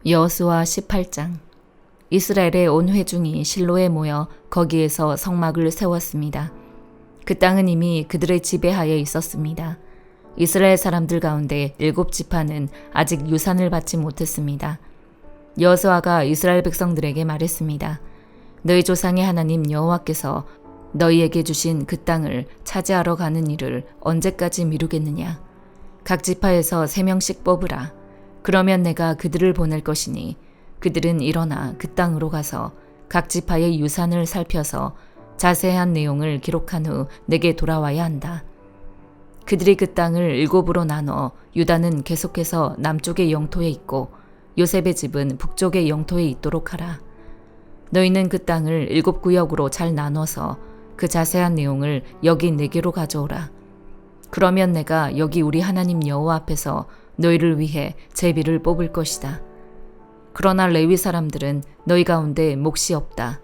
여호수아 18장. 이스라엘의 온 회중이 실로에 모여 거기에서 성막을 세웠습니다. 그 땅은 이미 그들의 지배하에 있었습니다. 이스라엘 사람들 가운데 7지파는 아직 유산을 받지 못했습니다. 여호수아가 이스라엘 백성들에게 말했습니다. 너희 조상의 하나님 여호와께서 너희에게 주신 그 땅을 차지하러 가는 일을 언제까지 미루겠느냐. 각 지파에서 3명씩 뽑으라. 그러면 내가 그들을 보낼 것이니 그들은 일어나 그 땅으로 가서 각 지파의 유산을 살펴서 자세한 내용을 기록한 후 내게 돌아와야 한다. 그들이 그 땅을 7으로 나눠 유다는 계속해서 남쪽의 영토에 있고 요셉의 집은 북쪽의 영토에 있도록 하라. 너희는 그 땅을 7구역으로 잘 나눠서 그 자세한 내용을 여기 내게로 가져오라. 그러면 내가 여기 우리 하나님 여호와 앞에서 너희를 위해 제비를 뽑을 것이다. 그러나 레위 사람들은 너희 가운데 몫이 없다.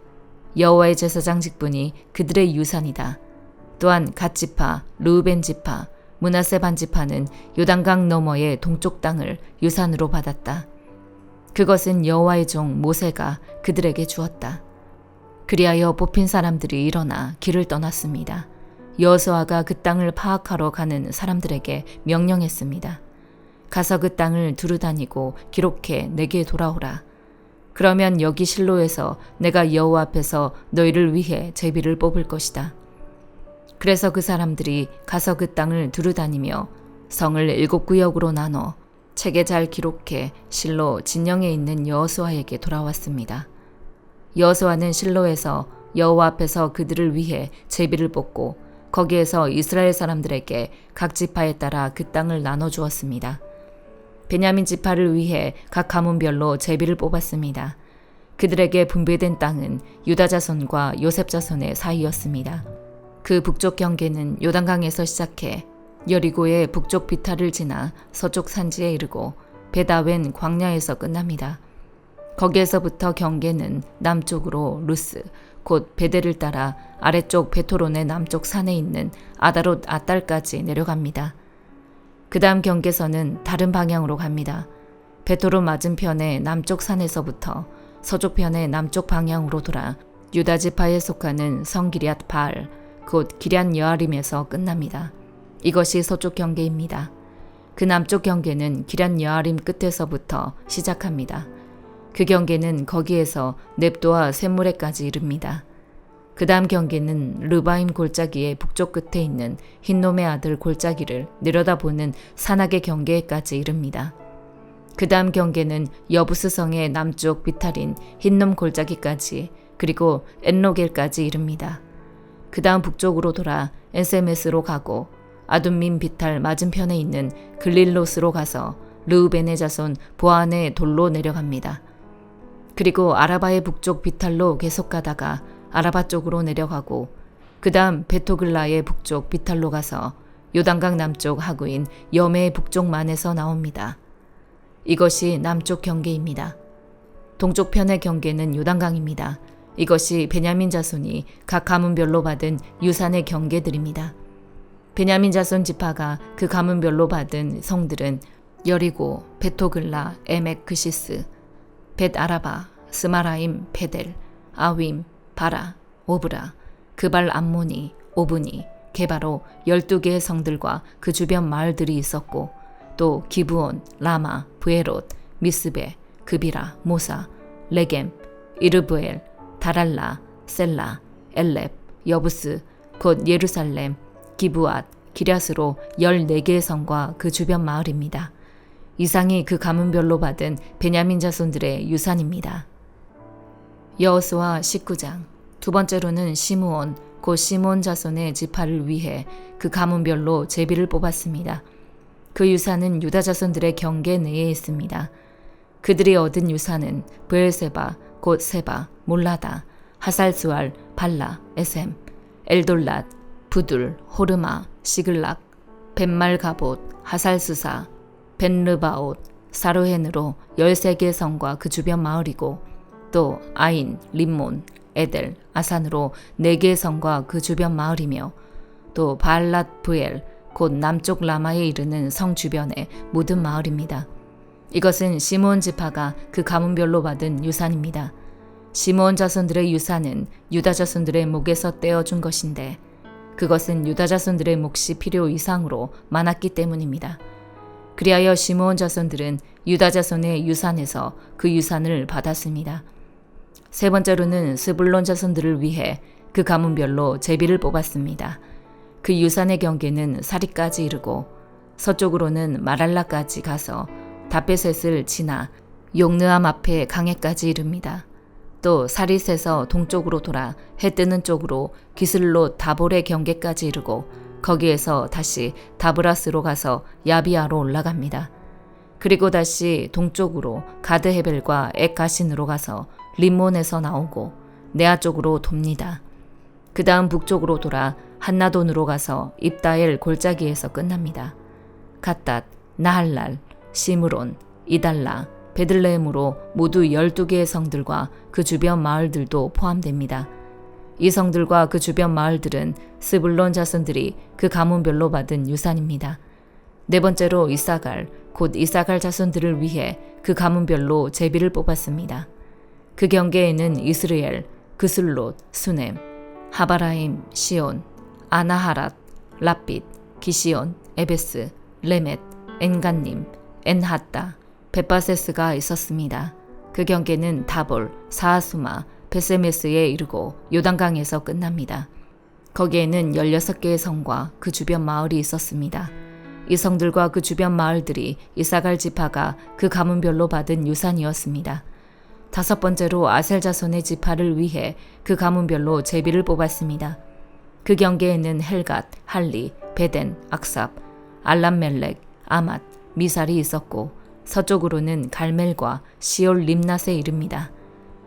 여호와의 제사장 직분이 그들의 유산이다. 또한 갓 지파, 르우벤 지파, 므낫세 반 지파는 요단강 너머의 동쪽 땅을 유산으로 받았다. 그것은 여호와의 종 모세가 그들에게 주었다. 그리하여 뽑힌 사람들이 일어나 길을 떠났습니다. 여호수아가 그 땅을 파악하러 가는 사람들에게 명령했습니다. 가서 그 땅을 두루다니고 기록해 내게 돌아오라. 그러면 여기 실로에서 내가 여호와 앞에서 너희를 위해 제비를 뽑을 것이다. 그래서 그 사람들이 가서 그 땅을 두루다니며 성을 7구역으로 나눠 책에 잘 기록해 실로 진영에 있는 여호수아에게 돌아왔습니다. 여호수아는 실로에서 여호와 앞에서 그들을 위해 제비를 뽑고 거기에서 이스라엘 사람들에게 각 지파에 따라 그 땅을 나눠주었습니다. 베냐민 지파를 위해 각 가문별로 제비를 뽑았습니다. 그들에게 분배된 땅은 유다 자손과 요셉 자손의 사이였습니다. 그 북쪽 경계는 요단강에서 시작해 여리고의 북쪽 비탈을 지나 서쪽 산지에 이르고 베다웬 광야에서 끝납니다. 거기에서부터 경계는 남쪽으로 루스, 곧 베델을 따라 아래쪽 베토론의 남쪽 산에 있는 아다롯 아달까지 내려갑니다. 그 다음 경계선은 다른 방향으로 갑니다. 베토론 맞은편의 남쪽 산에서부터 서쪽편의 남쪽 방향으로 돌아 유다 지파에 속하는 성 기럇 바알, 곧 기럇 여아림에서 끝납니다. 이것이 서쪽 경계입니다. 그 남쪽 경계는 기럇 여아림 끝에서부터 시작합니다. 그 경계는 거기에서 넵도와 샘무레까지 이릅니다. 그 다음 경계는 르바임 골짜기의 북쪽 끝에 있는 힌놈의 아들 골짜기를 내려다보는 산악의 경계까지 이릅니다. 그 다음 경계는 여부스성의 남쪽 비탈인 힌놈 골짜기까지 그리고 엔로겔까지 이릅니다. 그 다음 북쪽으로 돌아 엔세메스로 가고 아둠민 비탈 맞은편에 있는 글릴롯으로 가서 르우벤의 자손 보안의 돌로 내려갑니다. 그리고 아라바의 북쪽 비탈로 계속 가다가 아라바 쪽으로 내려가고 그 다음 베토글라의 북쪽 비탈로 가서 요단강 남쪽 하구인 여메의 북쪽만에서 나옵니다. 이것이 남쪽 경계입니다. 동쪽 편의 경계는 요단강입니다. 이것이 베냐민 자손이 각 가문별로 받은 유산의 경계들입니다. 베냐민 자손 지파가 그 가문별로 받은 성들은 여리고, 베토글라, 에멕 그시스, 벳 아라바, 스마라임, 베델, 아윈, 바라, 오브라, 그발 암모니, 오브니, 게바로 12개의 성들과 그 주변 마을들이 있었고 또 기브온, 라마, 브에롯, 미스베, 그비라, 모사, 레겜, 이르브엘, 다랄라, 셀라, 엘렙, 여부스, 곧 예루살렘, 기브앗, 기랴스로 14개의 성과 그 주변 마을입니다. 이상이 그 가문별로 받은 베냐민 자손들의 유산입니다. 여호수아 19장. 두 번째로는 시므온, 곧 시므온 자손의 지파를 위해 그 가문별로 제비를 뽑았습니다. 그 유산은 유다 자손들의 경계 내에 있습니다. 그들이 얻은 유산은 브엘세바, 곧 세바, 몰라다, 하살스왈, 발라, 에셈, 엘돌랏, 부둘, 호르마, 시글락, 벤말가봇, 하살스사, 벤르바옷, 사르헨으로 13개의 성과 그 주변 마을이고 또 아인, 림몬, 에델, 아산으로 4개의 성과 그 주변 마을이며 또 바알랏 브엘, 곧 남쪽 라마에 이르는 성 주변의 모든 마을입니다. 이것은 시므온 지파가 그 가문별로 받은 유산입니다. 시므온 자손들의 유산은 유다 자손들의 목에서 떼어준 것인데 그것은 유다 자손들의 몫이 필요 이상으로 많았기 때문입니다. 그리하여 시므온 자손들은 유다 자손의 유산에서 그 유산을 받았습니다. 세 번째로는 스불론 자손들을 위해 그 가문별로 제비를 뽑았습니다. 그 유산의 경계는 사리까지 이르고 서쪽으로는 마랄라까지 가서 다베셋을 지나 용느암 앞에 강해까지 이릅니다. 또 사릿에서 동쪽으로 돌아 해 뜨는 쪽으로 기슬롯 다볼의 경계까지 이르고 거기에서 다시 다브라스로 가서 야비아로 올라갑니다. 그리고 다시 동쪽으로 가드헤벨과 엑가신으로 가서 림몬에서 나오고 네아 쪽으로 돕니다. 그 다음 북쪽으로 돌아 한나돈으로 가서 입다엘 골짜기에서 끝납니다. 갓닷, 나할랄, 시므론, 이달라, 베들레헴으로 모두 12개의 성들과 그 주변 마을들도 포함됩니다. 이 성들과 그 주변 마을들은 스불론 자손들이 그 가문별로 받은 유산입니다. 네 번째로 이사갈, 곧 이사갈 자손들을 위해 그 가문별로 제비를 뽑았습니다. 그 경계에는 이스르엘, 그슬롯, 수넴, 하바라임, 시온, 아나하랏, 라빛, 기시온, 에베스, 레멧, 엔간님, 엔하따, 벳바세스가 있었습니다. 그 경계는 다볼, 사하수마, 베세메스에 이르고 요단강에서 끝납니다. 거기에는 16개의 성과 그 주변 마을이 있었습니다. 이 성들과 그 주변 마을들이 이사갈 지파가 그 가문별로 받은 유산이었습니다. 다섯 번째로 아셀 자손의 지파를 위해 그 가문별로 제비를 뽑았습니다. 그 경계에는 헬갓, 할리, 베덴, 악삽, 알람멜렉, 아맛, 미살이 있었고 서쪽으로는 갈멜과 시올 림낫에 이릅니다.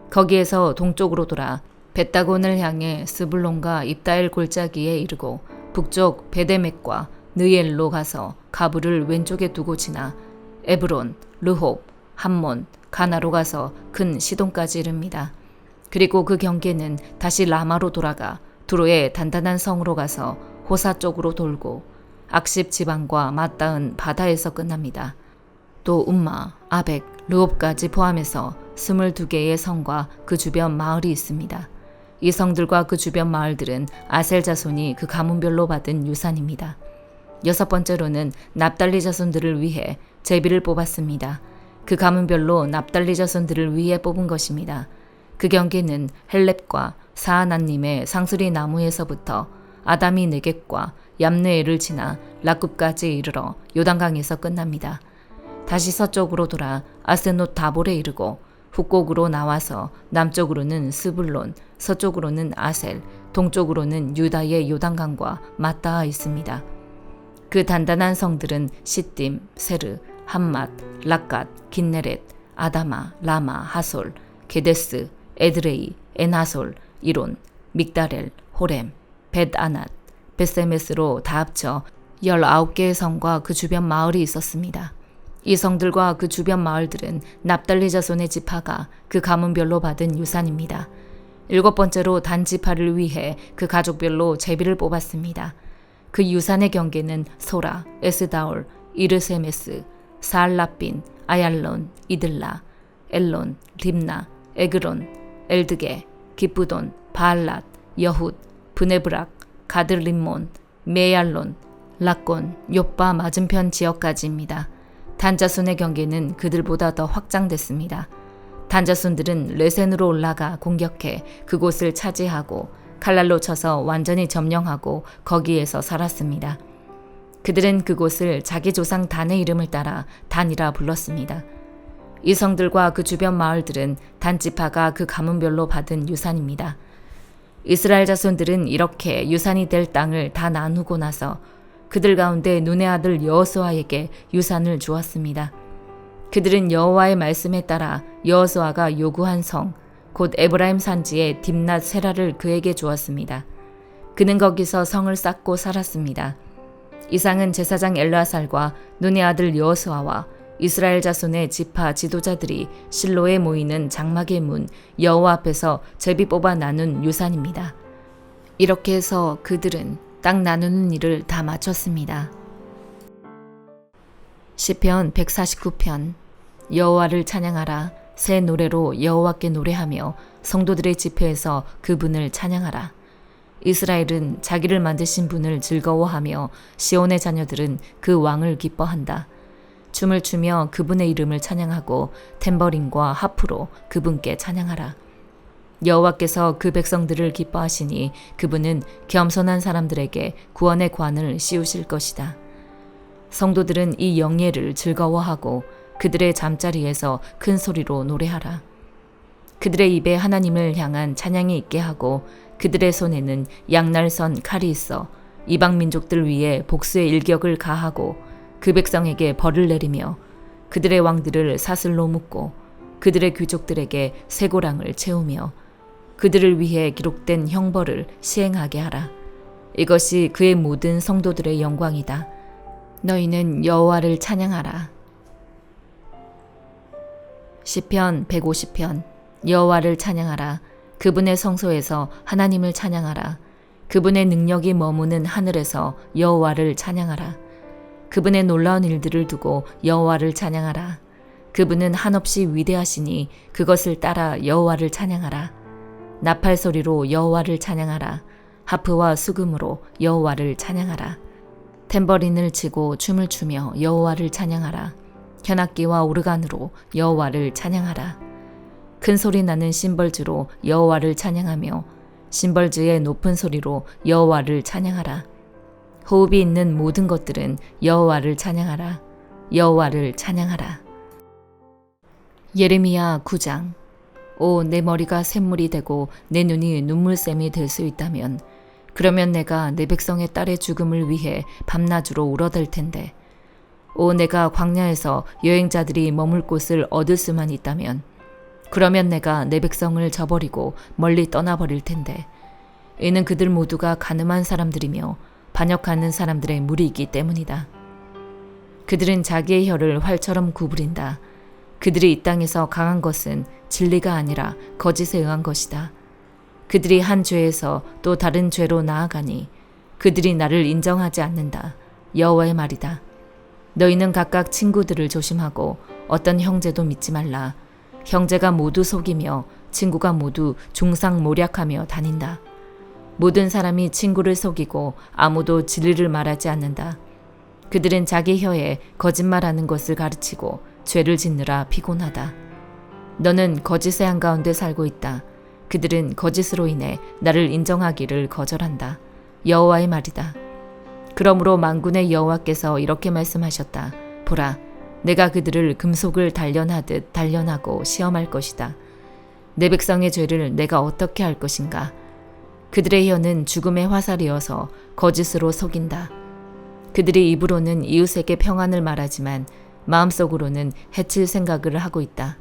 거기에서 동쪽으로 돌아 벳다곤을 향해 스불론과 입다엘 골짜기에 이르고 북쪽 베데멕과 느엘로 가서 가브를 왼쪽에 두고 지나 에브론, 르홉, 함몬, 가나로 가서 큰 시돈까지 이릅니다. 그리고 그 경계는 다시 라마로 돌아가 두로의 단단한 성으로 가서 호사 쪽으로 돌고 악십 지방과 맞닿은 바다에서 끝납니다. 또 움마, 아벡, 르홉까지 포함해서 22개의 성과 그 주변 마을이 있습니다. 이 성들과 그 주변 마을들은 아셀 자손이 그 가문별로 받은 유산입니다. 여섯 번째로는 납달리 자손들을 위해 제비를 뽑았습니다. 그 가문별로 납달리 자손들을 위해 뽑은 것입니다. 그 경계는 헬렙과 사하나님의 상수리 나무에서부터 아다미 네겝과 얌느엘을 지나 라굽까지 이르러 요단강에서 끝납니다. 다시 서쪽으로 돌아 아스노 다볼에 이르고 북곡으로 나와서 남쪽으로는 스불론, 서쪽으로는 아셀, 동쪽으로는 유다의 요단강과 맞닿아 있습니다. 그 단단한 성들은 시딤, 세르, 함맛, 락갓, 긴네렛, 아다마, 라마, 하솔, 게데스, 에드레이, 엔하솔, 이론, 믹다렐, 호렘, 벳아낫, 벳세메스로 다 합쳐 19개의 성과 그 주변 마을이 있었습니다. 이 성들과 그 주변 마을들은 납달리 자손의 지파가 그 가문별로 받은 유산입니다. 일곱 번째로 단 지파를 위해 그 가족별로 제비를 뽑았습니다. 그 유산의 경계는 소라, 에스다올, 이르세메스, 사알라빈, 아얄론, 이들라, 엘론, 림나, 에그론, 엘드게, 기쁘돈, 바알랏, 여훗, 브네브락, 가들림몬, 메얄론, 락곤, 요빠 맞은편 지역까지입니다. 단자손의 경계는 그들보다 더 확장됐습니다. 단자손들은 레센으로 올라가 공격해 그곳을 차지하고 칼날로 쳐서 완전히 점령하고 거기에서 살았습니다. 그들은 그곳을 자기 조상 단의 이름을 따라 단이라 불렀습니다. 이 성들과 그 주변 마을들은 단 지파가 그 가문별로 받은 유산입니다. 이스라엘 자손들은 이렇게 유산이 될 땅을 다 나누고 나서 그들 가운데 눈의 아들 여호수아에게 유산을 주었습니다. 그들은 여호와의 말씀에 따라 여호수아가 요구한 성, 곧 에브라임 산지의 딥낫 세라를 그에게 주었습니다. 그는 거기서 성을 쌓고 살았습니다. 이상은 제사장 엘르아살과 눈의 아들 여호수아와 이스라엘 자손의 지파 지도자들이 실로에 모이는 장막의 문 여호와 앞에서 제비 뽑아 나눈 유산입니다. 이렇게 해서 그들은 땅 나누는 일을 다 마쳤습니다. 시편 149편. 여호와를 찬양하라. 새 노래로 여호와께 노래하며 성도들의 집회에서 그분을 찬양하라. 이스라엘은 자기를 만드신 분을 즐거워하며 시온의 자녀들은 그 왕을 기뻐한다. 춤을 추며 그분의 이름을 찬양하고 탬버린과 하프로 그분께 찬양하라. 여호와께서 그 백성들을 기뻐하시니 그분은 겸손한 사람들에게 구원의 관을 씌우실 것이다. 성도들은 이 영예를 즐거워하고 그들의 잠자리에서 큰 소리로 노래하라. 그들의 입에 하나님을 향한 찬양이 있게 하고 그들의 손에는 양날선 칼이 있어 이방 민족들 위에 복수의 일격을 가하고 그 백성에게 벌을 내리며 그들의 왕들을 사슬로 묶고 그들의 귀족들에게 쇠고랑을 채우며 그들을 위해 기록된 형벌을 시행하게 하라. 이것이 그의 모든 성도들의 영광이다. 너희는 여호와를 찬양하라. 시편 150편. 여호와를 찬양하라. 그분의 성소에서 하나님을 찬양하라. 그분의 능력이 머무는 하늘에서 여호와를 찬양하라. 그분의 놀라운 일들을 두고 여호와를 찬양하라. 그분은 한없이 위대하시니 그것을 따라 여호와를 찬양하라. 나팔 소리로 여호와를 찬양하라. 하프와 수금으로 여호와를 찬양하라. 탬버린을 치고 춤을 추며 여호와를 찬양하라. 현악기와 오르간으로 여호와를 찬양하라. 큰 소리 나는 심벌주로 여호와를 찬양하며 심벌주의 높은 소리로 여호와를 찬양하라. 호흡이 있는 모든 것들은 여호와를 찬양하라. 여호와를 찬양하라. 예레미야 9장. 오, 내 머리가 샘물이 되고 내 눈이 눈물샘이 될 수 있다면 그러면 내가 내 백성의 딸의 죽음을 위해 밤낮으로 울어댈 텐데 오, 내가 광야에서 여행자들이 머물 곳을 얻을 수만 있다면 그러면 내가 내 백성을 저버리고 멀리 떠나버릴 텐데 이는 그들 모두가 간음한 사람들이며 반역하는 사람들의 무리이기 때문이다. 그들은 자기의 혀를 활처럼 구부린다. 그들이 이 땅에서 강한 것은 진리가 아니라 거짓에 의한 것이다. 그들이 한 죄에서 또 다른 죄로 나아가니 그들이 나를 인정하지 않는다. 여호와의 말이다. 너희는 각각 친구들을 조심하고 어떤 형제도 믿지 말라. 형제가 모두 속이며 친구가 모두 중상모략하며 다닌다. 모든 사람이 친구를 속이고 아무도 진리를 말하지 않는다. 그들은 자기 혀에 거짓말하는 것을 가르치고 죄를 짓느라 피곤하다. 너는 거짓의 한가운데 살고 있다. 그들은 거짓으로 인해 나를 인정하기를 거절한다. 여호와의 말이다. 그러므로 만군의 여호와께서 이렇게 말씀하셨다. 보라, 내가 그들을 금속을 단련하듯 단련하고 시험할 것이다. 내 백성의 죄를 내가 어떻게 할 것인가? 그들의 혀는 죽음의 화살이어서 거짓으로 속인다. 그들이 입으로는 이웃에게 평안을 말하지만 마음속으로는 해칠 생각을 하고 있다.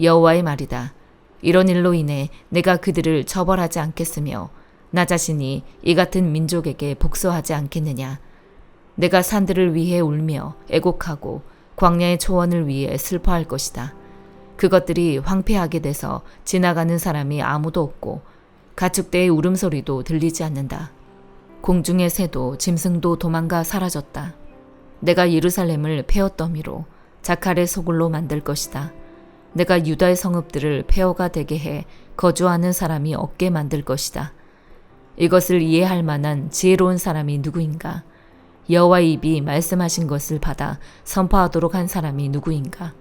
여호와의 말이다. 이런 일로 인해 내가 그들을 처벌하지 않겠으며 나 자신이 이 같은 민족에게 복수하지 않겠느냐. 내가 산들을 위해 울며 애곡하고 광야의 초원을 위해 슬퍼할 것이다. 그것들이 황폐하게 돼서 지나가는 사람이 아무도 없고 가축대의 울음소리도 들리지 않는다. 공중의 새도 짐승도 도망가 사라졌다. 내가 예루살렘을 폐허더미로 자칼의 소굴로 만들 것이다. 내가 유다의 성읍들을 폐허가 되게 해 거주하는 사람이 없게 만들 것이다. 이것을 이해할 만한 지혜로운 사람이 누구인가? 여호와의 입이 말씀하신 것을 받아 선포하도록 한 사람이 누구인가?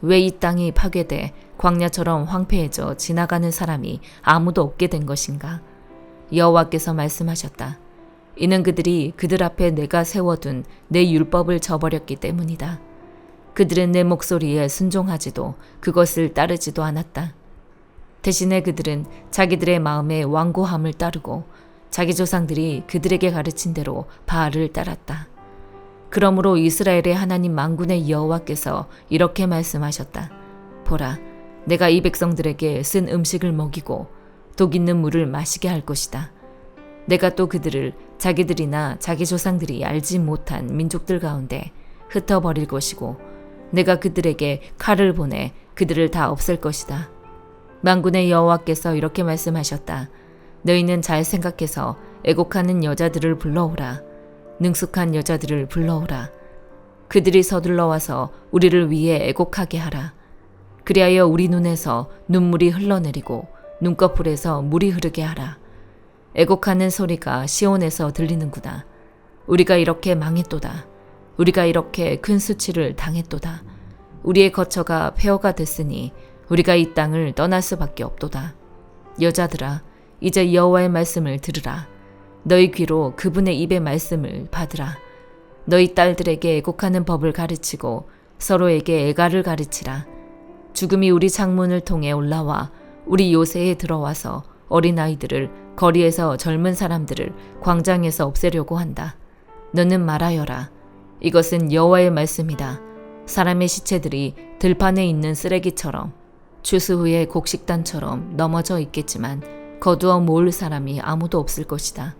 왜 이 땅이 파괴돼 광야처럼 황폐해져 지나가는 사람이 아무도 없게 된 것인가? 여호와께서 말씀하셨다. 이는 그들이 그들 앞에 내가 세워둔 내 율법을 저버렸기 때문이다. 그들은 내 목소리에 순종하지도 그것을 따르지도 않았다. 대신에 그들은 자기들의 마음의 완고함을 따르고 자기 조상들이 그들에게 가르친 대로 바알을 따랐다. 그러므로 이스라엘의 하나님 만군의 여호와께서 이렇게 말씀하셨다. 보라, 내가 이 백성들에게 쓴 음식을 먹이고 독 있는 물을 마시게 할 것이다. 내가 또 그들을 자기들이나 자기 조상들이 알지 못한 민족들 가운데 흩어버릴 것이고 내가 그들에게 칼을 보내 그들을 다 없앨 것이다. 만군의 여호와께서 이렇게 말씀하셨다. 너희는 잘 생각해서 애곡하는 여자들을 불러오라. 능숙한 여자들을 불러오라. 그들이 서둘러 와서 우리를 위해 애곡하게 하라. 그리하여 우리 눈에서 눈물이 흘러내리고 눈꺼풀에서 물이 흐르게 하라. 애곡하는 소리가 시온에서 들리는구나. 우리가 이렇게 망했도다. 우리가 이렇게 큰 수치를 당했도다. 우리의 거처가 폐허가 됐으니 우리가 이 땅을 떠날 수밖에 없도다. 여자들아, 이제 여호와의 말씀을 들으라. 너희 귀로 그분의 입의 말씀을 받으라. 너희 딸들에게 애곡하는 법을 가르치고 서로에게 애가를 가르치라. 죽음이 우리 창문을 통해 올라와 우리 요새에 들어와서 어린아이들을 거리에서 젊은 사람들을 광장에서 없애려고 한다. 너는 말하여라. 이것은 여호와의 말씀이다. 사람의 시체들이 들판에 있는 쓰레기처럼 추수 후에 곡식단처럼 넘어져 있겠지만 거두어 모을 사람이 아무도 없을 것이다.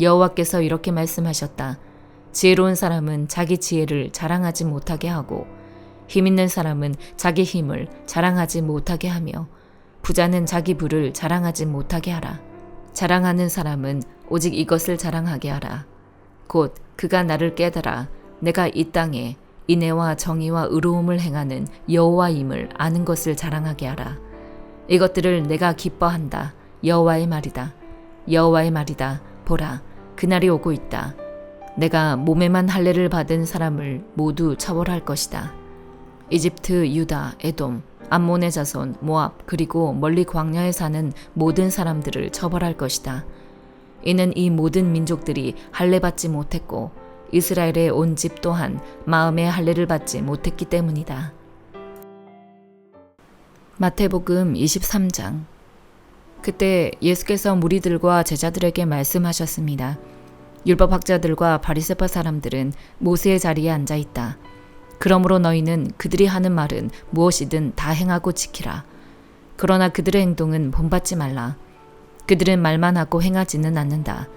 여호와께서 이렇게 말씀하셨다. 지혜로운 사람은 자기 지혜를 자랑하지 못하게 하고 힘 있는 사람은 자기 힘을 자랑하지 못하게 하며 부자는 자기 부를 자랑하지 못하게 하라. 자랑하는 사람은 오직 이것을 자랑하게 하라. 곧 그가 나를 깨달아 내가 이 땅에 인애와 정의와 의로움을 행하는 여호와임을 아는 것을 자랑하게 하라. 이것들을 내가 기뻐한다. 여호와의 말이다. 여호와의 말이다. 보라, 그날이 오고 있다. 내가 몸에만 할례를 받은 사람을 모두 처벌할 것이다. 이집트, 유다, 에돔, 암몬의 자손, 모압, 그리고 멀리 광야에 사는 모든 사람들을 처벌할 것이다. 이는 이 모든 민족들이 할례 받지 못했고 이스라엘의 온 집 또한 마음의 할례를 받지 못했기 때문이다. 마태복음 23장. 그때 예수께서 무리들과 제자들에게 말씀하셨습니다. 율법학자들과 바리새파 사람들은 모세의 자리에 앉아 있다. 그러므로 너희는 그들이 하는 말은 무엇이든 다 행하고 지키라. 그러나 그들의 행동은 본받지 말라. 그들은 말만 하고 행하지는 않는다.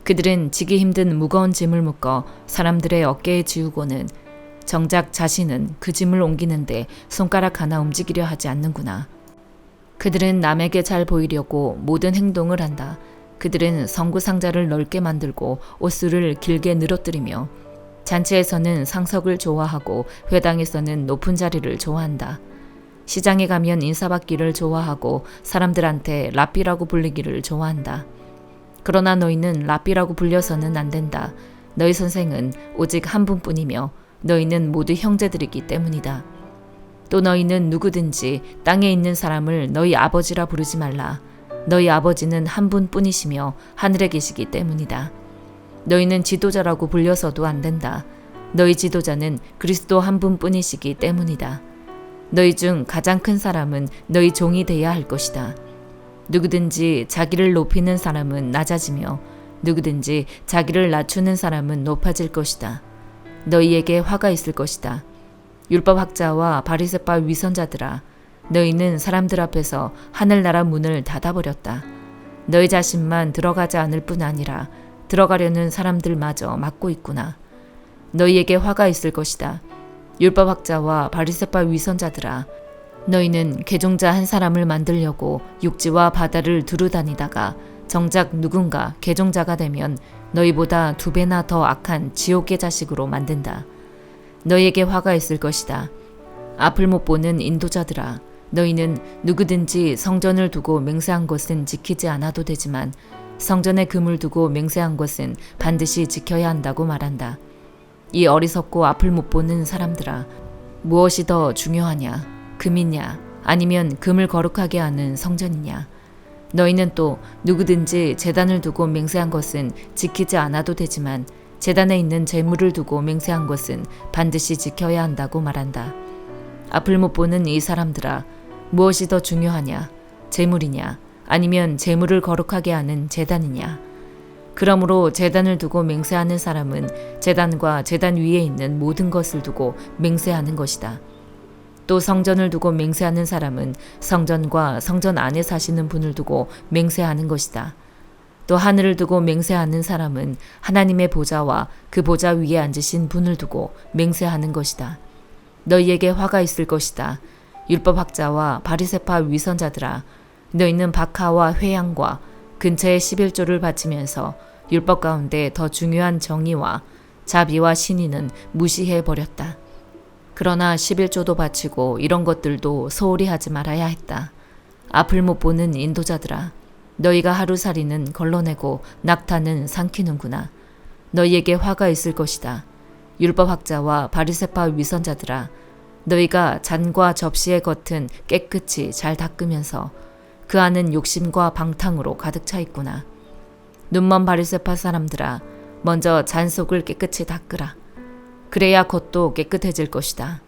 그들은 지기 힘든 무거운 짐을 묶어 사람들의 어깨에 지우고는 정작 자신은 그 짐을 옮기는데 손가락 하나 움직이려 하지 않는구나. 그들은 남에게 잘 보이려고 모든 행동을 한다. 그들은 성구 상자를 넓게 만들고 옷수를 길게 늘어뜨리며 잔치에서는 상석을 좋아하고 회당에서는 높은 자리를 좋아한다. 시장에 가면 인사받기를 좋아하고 사람들한테 랍비라고 불리기를 좋아한다. 그러나 너희는 랍비라고 불려서는 안 된다. 너희 선생은 오직 한 분뿐이며 너희는 모두 형제들이기 때문이다. 또 너희는 누구든지 땅에 있는 사람을 너희 아버지라 부르지 말라. 너희 아버지는 한 분뿐이시며 하늘에 계시기 때문이다. 너희는 지도자라고 불려서도 안 된다. 너희 지도자는 그리스도 한 분뿐이시기 때문이다. 너희 중 가장 큰 사람은 너희 종이 되어야 할 것이다. 누구든지 자기를 높이는 사람은 낮아지며 누구든지 자기를 낮추는 사람은 높아질 것이다. 너희에게 화가 있을 것이다. 율법학자와 바리새파 위선자들아, 너희는 사람들 앞에서 하늘나라 문을 닫아버렸다. 너희 자신만 들어가지 않을 뿐 아니라 들어가려는 사람들마저 막고 있구나. 너희에게 화가 있을 것이다. 율법학자와 바리새파 위선자들아, 너희는 개종자 한 사람을 만들려고 육지와 바다를 두루다니다가 정작 누군가 개종자가 되면 너희보다 2배나 더 악한 지옥의 자식으로 만든다. 너희에게 화가 있을 것이다. 앞을 못 보는 인도자들아, 너희는 누구든지 성전을 두고 맹세한 것은 지키지 않아도 되지만 성전에 금을 두고 맹세한 것은 반드시 지켜야 한다고 말한다. 이 어리석고 앞을 못 보는 사람들아, 무엇이 더 중요하냐? 금이냐? 아니면 금을 거룩하게 하는 성전이냐? 너희는 또 누구든지 제단을 두고 맹세한 것은 지키지 않아도 되지만 제단에 있는 제물을 두고 맹세한 것은 반드시 지켜야 한다고 말한다. 앞을 못 보는 이 사람들아, 무엇이 더 중요하냐? 제물이냐? 아니면 제물을 거룩하게 하는 제단이냐? 그러므로 제단을 두고 맹세하는 사람은 제단과 제단 위에 있는 모든 것을 두고 맹세하는 것이다. 또 성전을 두고 맹세하는 사람은 성전과 성전 안에 사시는 분을 두고 맹세하는 것이다. 또 하늘을 두고 맹세하는 사람은 하나님의 보좌와 그 보좌 위에 앉으신 분을 두고 맹세하는 것이다. 너희에게 화가 있을 것이다. 율법학자와 바리새파 위선자들아, 너희는 박하와 회양과 근처의 11조를 바치면서 율법 가운데 더 중요한 정의와 자비와 신의는 무시해 버렸다. 그러나 11조도 바치고 이런 것들도 소홀히 하지 말아야 했다. 앞을 못 보는 인도자들아, 너희가 하루살이는 걸러내고 낙타는 삼키는구나. 너희에게 화가 있을 것이다. 율법학자와 바리새파 위선자들아, 너희가 잔과 접시의 겉은 깨끗이 잘 닦으면서 그 안은 욕심과 방탕으로 가득 차 있구나. 눈먼 바리새파 사람들아, 먼저 잔 속을 깨끗이 닦으라. 그래야 겉도 깨끗해질 것이다.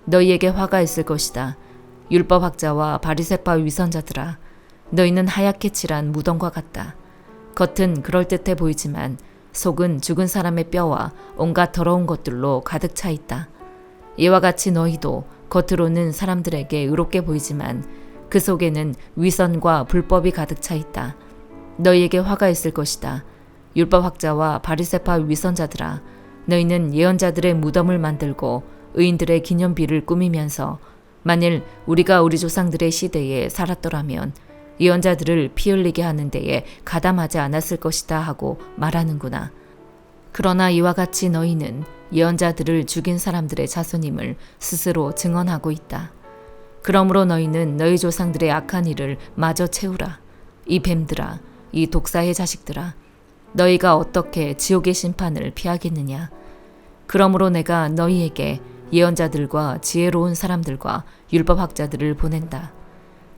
너희에게 화가 있을 것이다. 율법학자와 바리새파 위선자들아, 너희는 하얗게 칠한 무덤과 같다. 겉은 그럴듯해 보이지만 속은 죽은 사람의 뼈와 온갖 더러운 것들로 가득 차 있다. 이와 같이 너희도 겉으로는 사람들에게 의롭게 보이지만 그 속에는 위선과 불법이 가득 차 있다. 너희에게 화가 있을 것이다. 율법학자와 바리새파 위선자들아, 너희는 예언자들의 무덤을 만들고 의인들의 기념비를 꾸미면서 만일 우리가 우리 조상들의 시대에 살았더라면 예언자들을 피 흘리게 하는 데에 가담하지 않았을 것이다 하고 말하는구나. 그러나 이와 같이 너희는 예언자들을 죽인 사람들의 자손임을 스스로 증언하고 있다. 그러므로 너희는 너희 조상들의 악한 일을 마저 채우라. 이 뱀들아, 이 독사의 자식들아, 너희가 어떻게 지옥의 심판을 피하겠느냐. 그러므로 내가 너희에게 예언자들과 지혜로운 사람들과 율법학자들을 보낸다.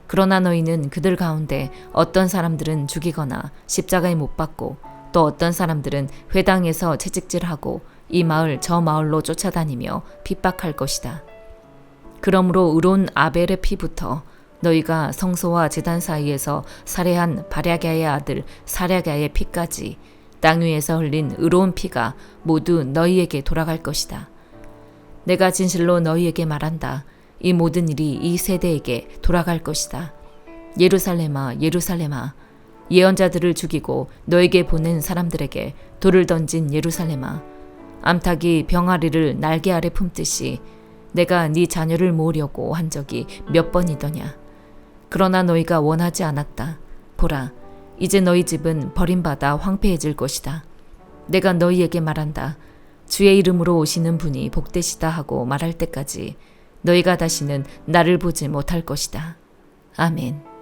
그러나 너희는 그들 가운데 어떤 사람들은 죽이거나 십자가에 못 박고 또 어떤 사람들은 회당에서 채찍질하고 이 마을 저 마을로 쫓아다니며 핍박할 것이다. 그러므로 의로운 아벨의 피부터 너희가 성소와 제단 사이에서 살해한 바랴게의 아들 사랴게의 피까지 땅 위에서 흘린 의로운 피가 모두 너희에게 돌아갈 것이다. 내가 진실로 너희에게 말한다. 이 모든 일이 이 세대에게 돌아갈 것이다. 예루살렘아, 예루살렘아, 예언자들을 죽이고 너에게 보낸 사람들에게 돌을 던진 예루살렘아, 암탉이 병아리를 날개 아래 품듯이 내가 네 자녀를 모으려고 한 적이 몇 번이더냐. 그러나 너희가 원하지 않았다. 보라, 이제 너희 집은 버림받아 황폐해질 것이다. 내가 너희에게 말한다. 주의 이름으로 오시는 분이 복되시다 하고 말할 때까지 너희가 다시는 나를 보지 못할 것이다. 아멘.